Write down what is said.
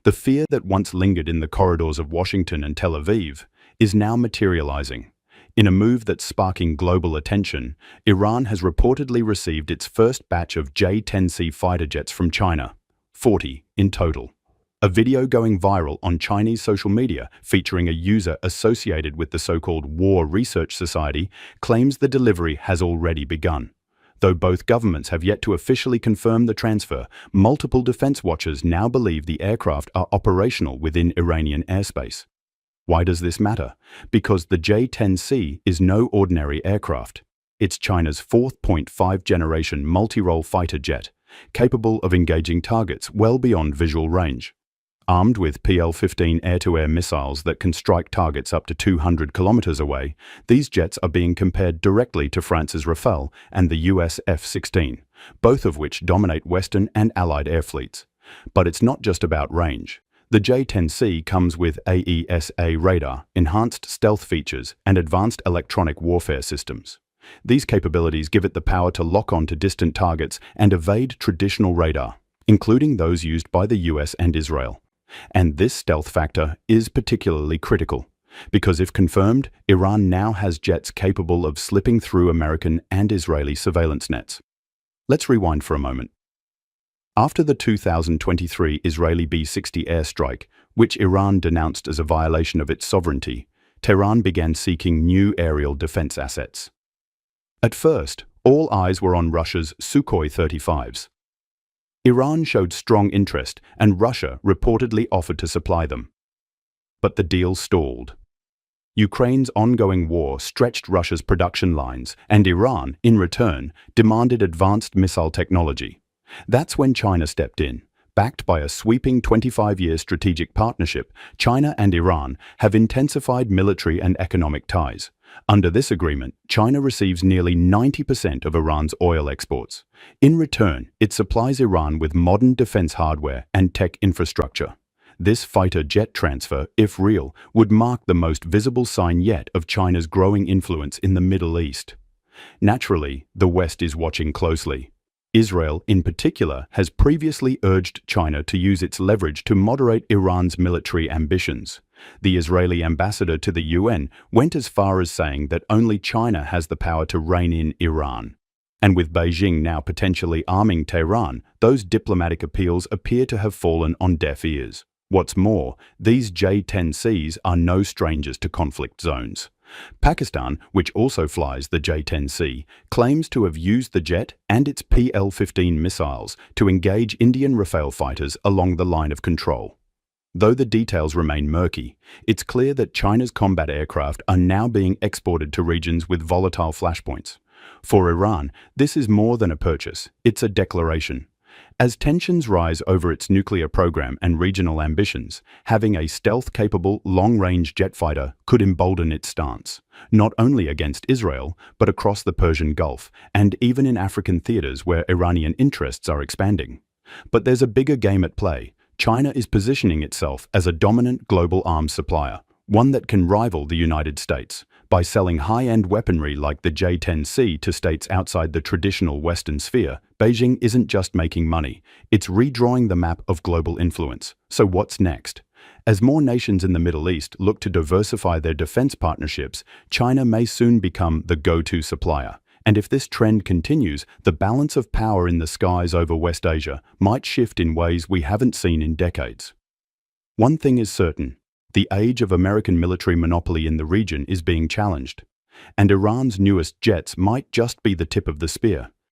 The fear that once lingered in the corridors of Washington and Tel Aviv is now materializing. In a move that's sparking global attention, Iran has reportedly received its first batch of J-10C fighter jets from China, 40 in total. A video going viral on Chinese social media featuring a user associated with the so-called War Research Society claims the delivery has already begun. Though both governments have yet to officially confirm the transfer, multiple defense watchers now believe the aircraft are operational within Iranian airspace. Why does this matter? Because the J-10C is no ordinary aircraft. It's China's 4th-generation multi-role fighter jet, capable of engaging targets well beyond visual range. Armed with PL-15 air-to-air missiles that can strike targets up to 200 kilometers away, these jets are being compared directly to France's Rafale and the US F-16, both of which dominate Western and Allied air fleets. But it's not just about range. The J-10C comes with AESA radar, enhanced stealth features, and advanced electronic warfare systems. These capabilities give it the power to lock on to distant targets and evade traditional radar, including those used by the US and Israel. And this stealth factor is particularly critical, because if confirmed, Iran now has jets capable of slipping through American and Israeli surveillance nets. Let's rewind for a moment. After the 2023 Israeli B-60 airstrike, which Iran denounced as a violation of its sovereignty, Tehran began seeking new aerial defense assets. At first, all eyes were on Russia's Sukhoi 35s. Iran showed strong interest, and Russia reportedly offered to supply them. But the deal stalled. Ukraine's ongoing war stretched Russia's production lines, and Iran, in return, demanded advanced missile technology. That's when China stepped in. Backed by a sweeping 25-year strategic partnership, China and Iran have intensified military and economic ties. Under this agreement, China receives nearly 90% of Iran's oil exports. In return, it supplies Iran with modern defense hardware and tech infrastructure. This fighter jet transfer, if real, would mark the most visible sign yet of China's growing influence in the Middle East. Naturally, the West is watching closely. Israel, in particular, has previously urged China to use its leverage to moderate Iran's military ambitions. The Israeli ambassador to the UN went as far as saying that only China has the power to rein in Iran. And with Beijing now potentially arming Tehran, those diplomatic appeals appear to have fallen on deaf ears. What's more, these J-10Cs are no strangers to conflict zones. Pakistan, which also flies the J-10C, claims to have used the jet and its PL-15 missiles to engage Indian Rafale fighters along the line of control. Though the details remain murky, it's clear that China's combat aircraft are now being exported to regions with volatile flashpoints. For Iran, this is more than a purchase, it's a declaration. As tensions rise over its nuclear program and regional ambitions, having a stealth-capable, long-range jet fighter could embolden its stance, not only against Israel, but across the Persian Gulf, and even in African theaters where Iranian interests are expanding. But there's a bigger game at play. China is positioning itself as a dominant global arms supplier, one that can rival the United States. By selling high-end weaponry like the J-10C to states outside the traditional Western sphere, Beijing isn't just making money, it's redrawing the map of global influence. So what's next? As more nations in the Middle East look to diversify their defense partnerships, China may soon become the go-to supplier. And if this trend continues, the balance of power in the skies over West Asia might shift in ways we haven't seen in decades. One thing is certain. The age of American military monopoly in the region is being challenged, and Iran's newest jets might just be the tip of the spear.